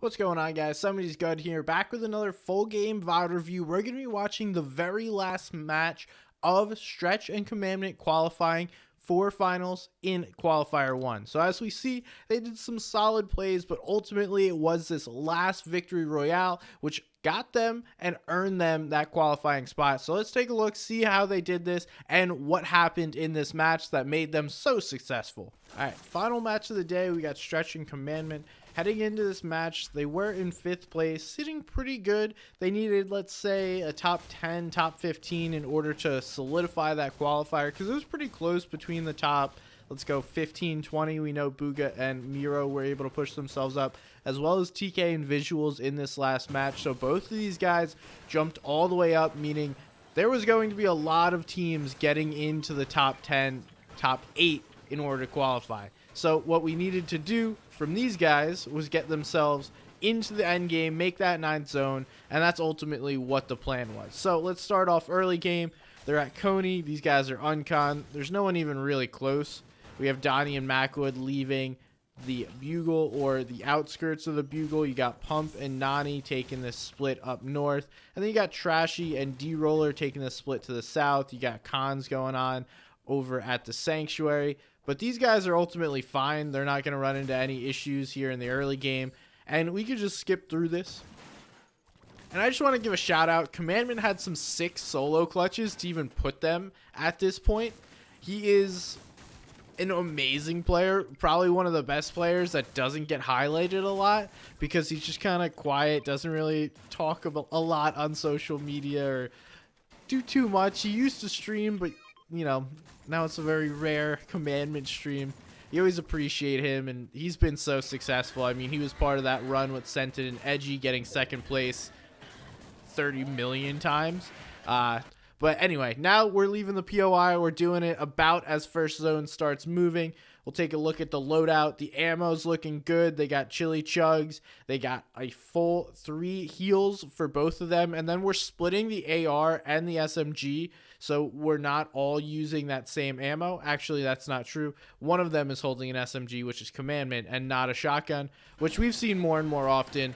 What's going on, guys? Somebody's good here, back with another full game VOD review. We're going to be watching the very last match of Stretch and Commandment qualifying for finals in qualifier 1. So as we see, they did some solid plays, but ultimately it was this last victory royale which got them and earned them that qualifying spot. So let's take a look, see how they did this and what happened in this match that made them so successful. All right, final match of the day, we got Stretch and Commandment. Heading into this match, they were in 5th place, sitting pretty good. They needed, let's say, a top 10, top 15 in order to solidify that qualifier, because it was pretty close between the top, let's go 15, 20. We know Booga and Miro were able to push themselves up, as well as TK and Visuals in this last match. So both of these guys jumped all the way up, meaning there was going to be a lot of teams getting into the top 10, top 8 in order to qualify. So what we needed to do from these guys was get themselves into the end game, make that 9th zone, and that's ultimately what the plan was. So let's start off early game. They're at Coney. These guys are uncon. There's no one even really close. We have Donnie and Macwood leaving the Bugle or the outskirts of the Bugle. You got Pump and Nani taking this split up north, and then you got Trashy and D-Roller taking the split to the south. You got cons going on over at the Sanctuary. But these guys are ultimately fine. They're not going to run into any issues here in the early game. And we could just skip through this. And I just want to give a shout out. Commandment had some sick solo clutches to even put them at this point. He is an amazing player. Probably one of the best players that doesn't get highlighted a lot, because he's just kind of quiet. Doesn't really talk about a lot on social media or do too much. He used to stream, but you know, now it's a very rare Commandment stream. You always appreciate him, and he's been so successful. I mean, he was part of that run with Sentin and Edgy getting 2nd place 30 million times. But anyway, now we're leaving the POI. We're doing it about as first zone starts moving. We'll take a look at the loadout. The ammo's looking good. They got Chili Chugs. They got a full 3 heals for both of them. And then we're splitting the AR and the SMG. So we're not all using that same ammo. Actually, that's not true. One of them is holding an SMG, which is Commandment, and not a shotgun, which we've seen more and more often.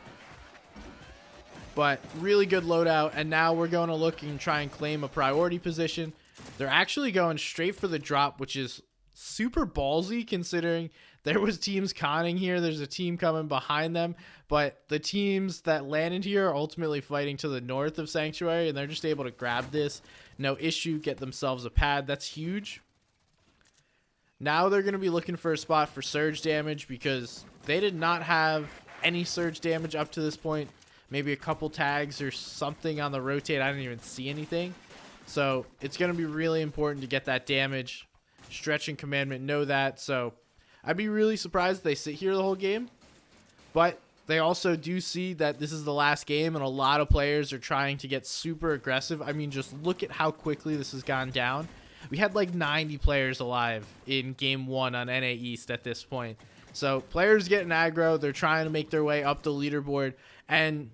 But really good loadout. And now we're going to look and try and claim a priority position. They're actually going straight for the drop, which is super ballsy considering there was teams conning here. There's a team coming behind them, but the teams that landed here are ultimately fighting to the north of Sanctuary, and they're just able to grab this, no issue, get themselves a pad. That's huge. Now they're going to be looking for a spot for surge damage, because they did not have any surge damage up to this point. Maybe a couple tags or something on the rotate. I didn't even see anything. So it's going to be really important to get that damage. Stretch and Commandment know that, so I'd be really surprised if they sit here the whole game. But they also do see that this is the last game, and a lot of players are trying to get super aggressive. I mean, just look at how quickly this has gone down. We had like 90 players alive in game 1 on NA East at this point. So players getting aggro. They're trying to make their way up the leaderboard, and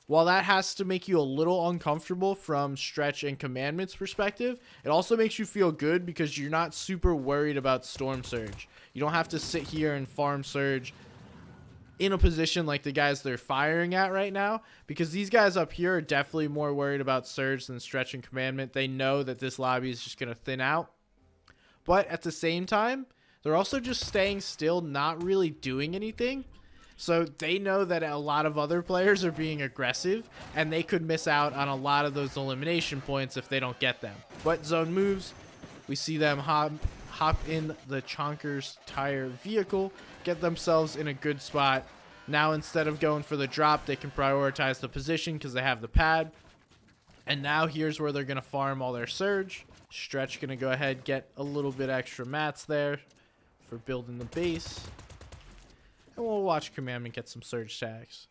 while that has to make you a little uncomfortable from Stretch and Commandment's perspective, it also makes you feel good because you're not super worried about Storm Surge. You don't have to sit here and farm Surge in a position like the guys they're firing at right now, because these guys up here are definitely more worried about Surge than Stretch and Commandment. They know that this lobby is just going to thin out. But at the same time, they're also just staying still, not really doing anything. So they know that a lot of other players are being aggressive, and they could miss out on a lot of those elimination points if they don't get them. But zone moves. We see them hop in the Chonker's tire vehicle, get themselves in a good spot. Now instead of going for the drop, they can prioritize the position because they have the pad. And now here's where they're going to farm all their surge. Stretch going to go ahead, get a little bit extra mats there for building the base. And we'll watch Commandment get some surge tags.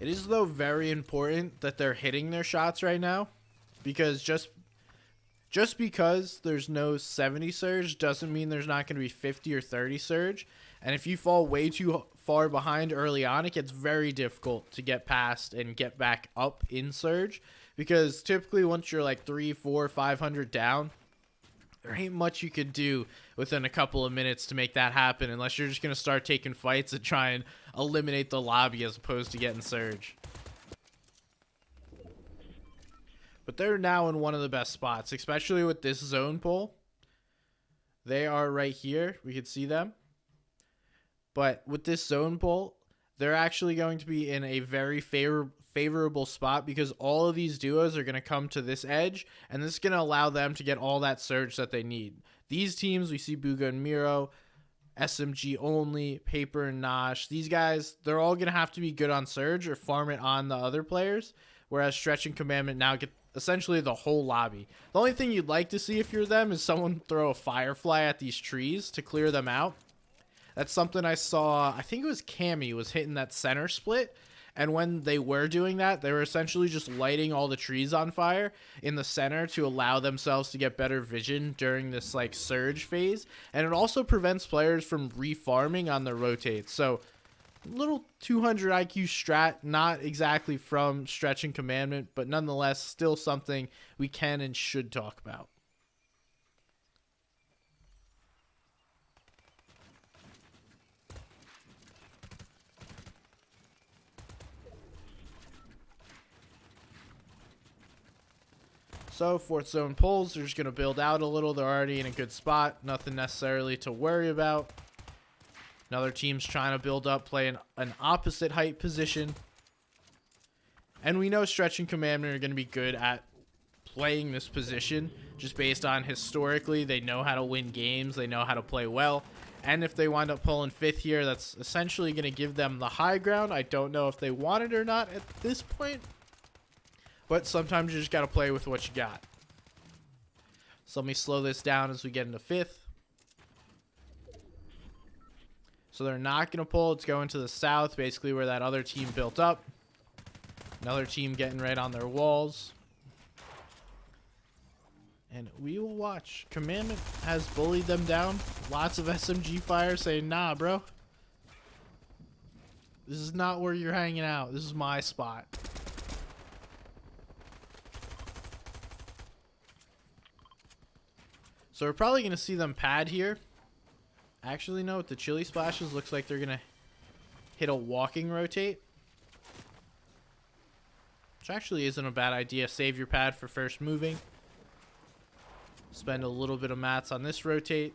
It is, though, very important that they're hitting their shots right now, because just because there's no 70 surge doesn't mean there's not going to be 50 or 30 surge. And if you fall way too far behind early on, it gets very difficult to get past and get back up in surge, because typically once you're like 300, 400, 500 down, there ain't much you could do within a couple of minutes to make that happen, unless you're just going to start taking fights and try and eliminate the lobby as opposed to getting Surge. But they're now in one of the best spots, especially with this zone pull. They are right here. We can see them. But with this zone pull, they're actually going to be in a very favorable spot because all of these duos are going to come to this edge, and this is going to allow them to get all that Surge that they need. These teams, we see Bugha and Miro, SMG only, Paper and Nosh. These guys, they're all going to have to be good on Surge or farm it on the other players, whereas Stretch and Commandment now get essentially the whole lobby. The only thing you'd like to see if you're them is someone throw a Firefly at these trees to clear them out. That's something I saw, I think it was Cammy was hitting that center split, and when they were doing that, they were essentially just lighting all the trees on fire in the center to allow themselves to get better vision during this like Surge phase, and it also prevents players from refarming on their rotates. So little 200 IQ strat, not exactly from Stretch and Commandment, but nonetheless still something we can and should talk about. So fourth zone pulls, they're just going to build out a little. They're already in a good spot. Nothing necessarily to worry about. Another team's trying to build up, play an opposite height position. And we know Stretch and Commandment are going to be good at playing this position just based on historically. They know how to win games. They know how to play well. And if they wind up pulling fifth here, that's essentially going to give them the high ground. I don't know if they want it or not at this point. But sometimes you just got to play with what you got. So let me slow this down as we get into fifth. So they're not going to pull. It's going to the south, basically where that other team built up. Another team getting right on their walls. And we will watch. Commandment has bullied them down. Lots of SMG fire saying, nah, bro. This is not where you're hanging out. This is my spot. So we're probably going to see them pad here. Actually, no, with the chili splashes, looks like they're going to hit a walking rotate. Which actually isn't a bad idea. Save your pad for first moving. Spend a little bit of mats on this rotate.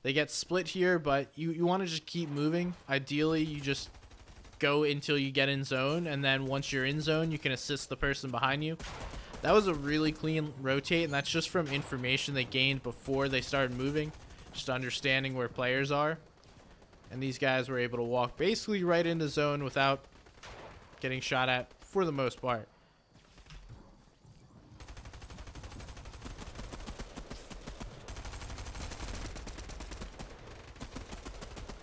They get split here, but you want to just keep moving. Ideally, you just go until you get in zone, and then once you're in zone, you can assist the person behind you. That was a really clean rotate, and that's just from information they gained before they started moving. Just understanding where players are. And these guys were able to walk basically right into zone without getting shot at for the most part.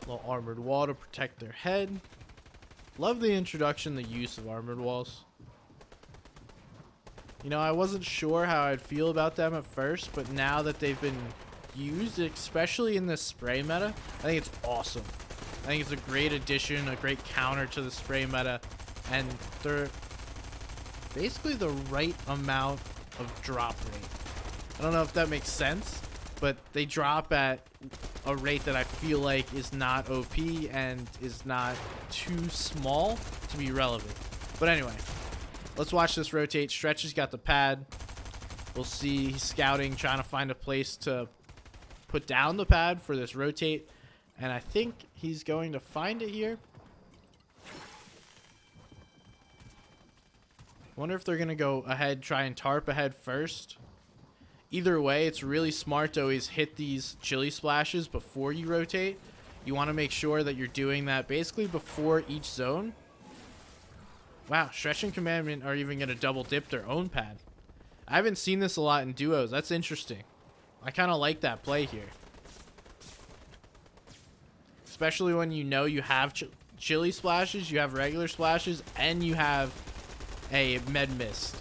Little armored wall to protect their head. Love the introduction, the use of armored walls. You know, I wasn't sure how I'd feel about them at first, but now that they've been used, especially in this spray meta, I think it's awesome. I think it's a great addition, a great counter to the spray meta, and they're basically the right amount of drop rate. I don't know if that makes sense, but they drop at a rate that I feel like is not OP and is not too small to be relevant. But anyway, let's watch this rotate. Stretch has got the pad. We'll see he's scouting, trying to find a place to put down the pad for this rotate. And I think he's going to find it here. Wonder if they're going to go ahead, try and tarp ahead first. Either way, it's really smart to always hit these chili splashes before you rotate. You want to make sure that you're doing that basically before each zone. Wow, Stretch and Commandment are even going to double dip their own pad. I haven't seen this a lot in duos. That's interesting. I kind of like that play here. Especially when you know you have chili splashes, you have regular splashes, and you have a med mist.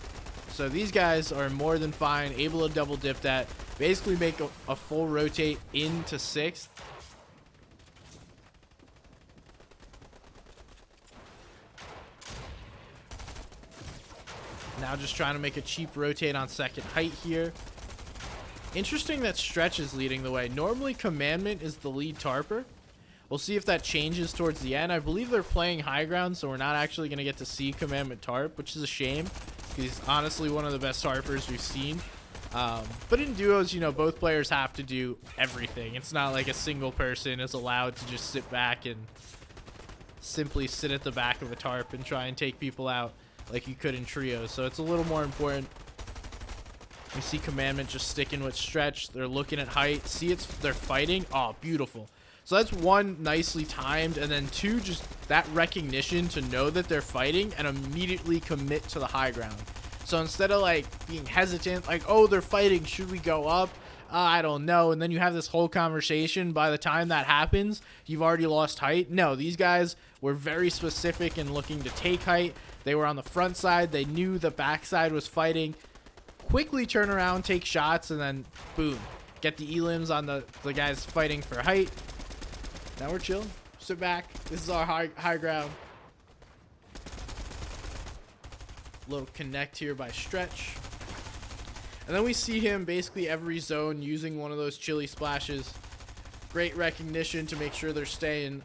So these guys are more than fine, able to double dip that. Basically make a full rotate into sixth. Now just trying to make a cheap rotate on second height here. Interesting that Stretch is leading the way. Normally Commandment is the lead tarper. We'll see if that changes towards the end. I believe they're playing high ground, so we're not actually going to get to see Commandment tarp, which is a shame. He's honestly one of the best tarpers we've seen. But in duos, you know, both players have to do everything. It's not like a single person is allowed to just sit back and simply sit at the back of a tarp and try and take people out like you could in trios. So it's a little more important. We see Commandment just sticking with stretch. They're looking at height. See, they're fighting. Oh, beautiful. So that's one, nicely timed, and then two, just that recognition to know that they're fighting and immediately commit to the high ground. So instead of like being hesitant, like, oh, they're fighting, should we go up? I don't know. And then you have this whole conversation. By the time that happens, you've already lost height. No, these guys were very specific in looking to take height. They were on the front side. They knew the backside was fighting. Quickly turn around, take shots, and then boom, get the elims on the guys fighting for height. Now we're chilling. Sit back. This is our high ground. Little connect here by stretch. And then we see him basically every zone using one of those chili splashes. Great recognition to make sure they're staying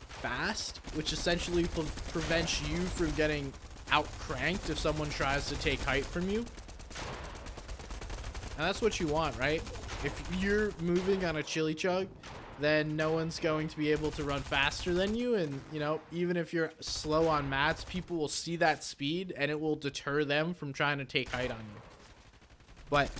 fast, which essentially prevents you from getting out cranked if someone tries to take height from you. And that's what you want, right? If you're moving on a chili chug, then no one's going to be able to run faster than you. And, you know, even if you're slow on mats, people will see that speed and it will deter them from trying to take height on you. But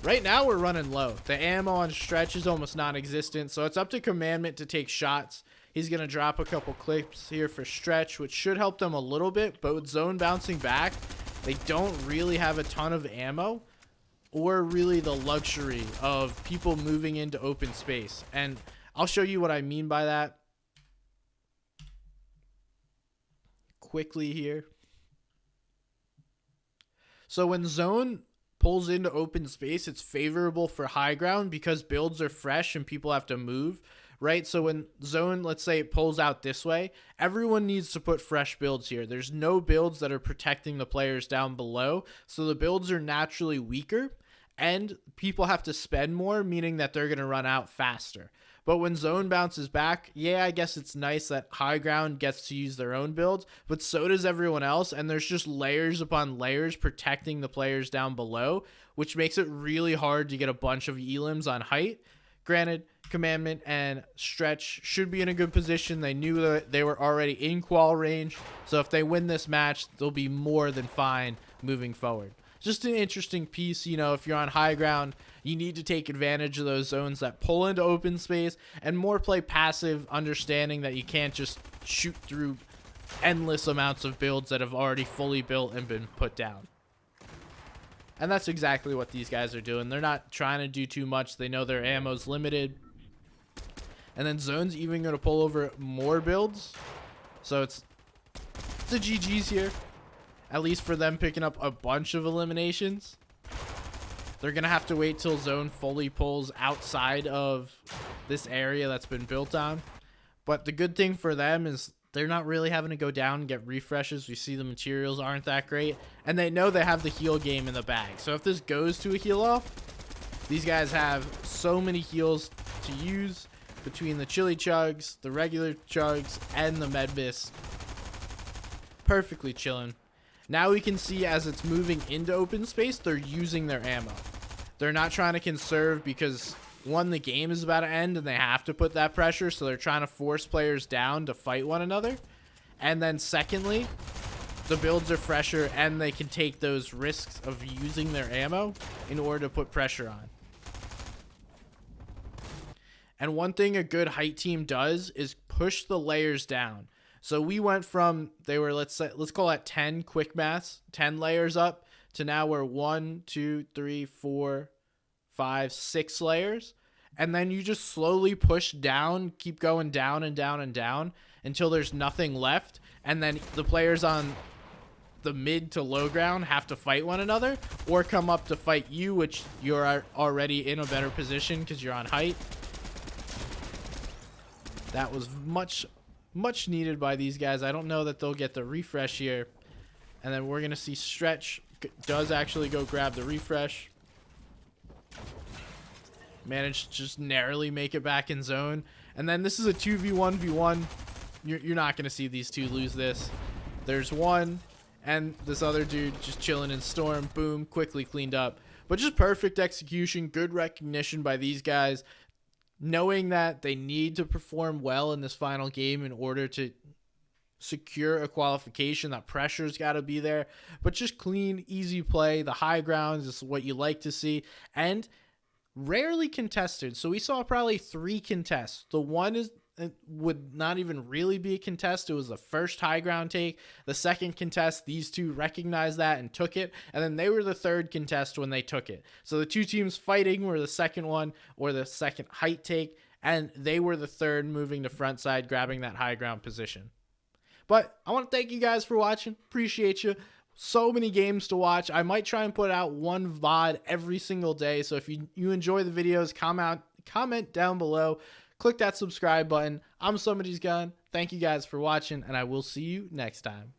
right now we're running low. The ammo on stretch is almost non-existent, so it's up to Commandment to take shots. He's going to drop a couple clips here for stretch, which should help them a little bit. But with zone bouncing back, they don't really have a ton of ammo or really the luxury of people moving into open space. And I'll show you what I mean by that quickly here. So when zone pulls into open space, it's favorable for high ground because builds are fresh and people have to move, right? So when zone, let's say it pulls out this way, everyone needs to put fresh builds here. There's no builds that are protecting the players down below, so the builds are naturally weaker and people have to spend more, meaning that they're going to run out faster. But when zone bounces back, yeah, I guess it's nice that high ground gets to use their own builds, but so does everyone else, and there's just layers upon layers protecting the players down below, which makes it really hard to get a bunch of elims on height. Granted, Commandment and stretch should be in a good position. They knew that they were already in qual range, so if they win this match, they'll be more than fine moving forward. Just an interesting piece, you know, if you're on high ground, you need to take advantage of those zones that pull into open space and more play passive, understanding that you can't just shoot through endless amounts of builds that have already fully built and been put down. And that's exactly what these guys are doing. They're not trying to do too much. They know their ammo's limited. And then zone's even going to pull over more builds. So it's a GG's here. At least for them picking up a bunch of eliminations. They're going to have to wait till zone fully pulls outside of this area that's been built on. But the good thing for them is they're not really having to go down and get refreshes. We see the materials aren't that great. And they know they have the heal game in the bag. So if this goes to a heal off, these guys have so many heals to use between the chili chugs, the regular chugs, and the med miss. Perfectly chilling. Now we can see as it's moving into open space, they're using their ammo. They're not trying to conserve because, one, the game is about to end and they have to put that pressure, so they're trying to force players down to fight one another. And then secondly, the builds are fresher and they can take those risks of using their ammo in order to put pressure on. And one thing a good height team does is push the layers down. So we went from, they were, let's call that 10 quick maths, 10 layers up, to now we're 1, 2, 3, 4, 5, 6 layers. And then you just slowly push down, keep going down and down and down until there's nothing left. And then the players on the mid to low ground have to fight one another or come up to fight you, which you're already in a better position because you're on height. That was much needed by these guys. I don't know that they'll get the refresh here. And then we're going to see stretch does actually go grab the refresh. Managed to just narrowly make it back in zone. And then this is a 2v1v1. You're not going to see these two lose this. There's one, and this other dude just chilling in storm. Boom, quickly cleaned up. But just perfect execution, good recognition by these guys, knowing that they need to perform well in this final game in order to secure a qualification. That pressure's got to be there, but just clean, easy play. The high grounds is what you like to see, and rarely contested. So we saw probably 3 contests. The one is would not even really be a contest. It was the first high ground take. The second contest, these two recognized that and took it, and then they were the third contest when they took it. So the two teams fighting were the second one, or the second height take, and they were the third, moving to front side, grabbing that high ground position. But I want to thank you guys for watching. Appreciate you. So many games to watch. I might try and put out one VOD every single day. So if you enjoy the videos, comment down below. Click that subscribe button. I'm somebody's gun. Thank you guys for watching, and I will see you next time.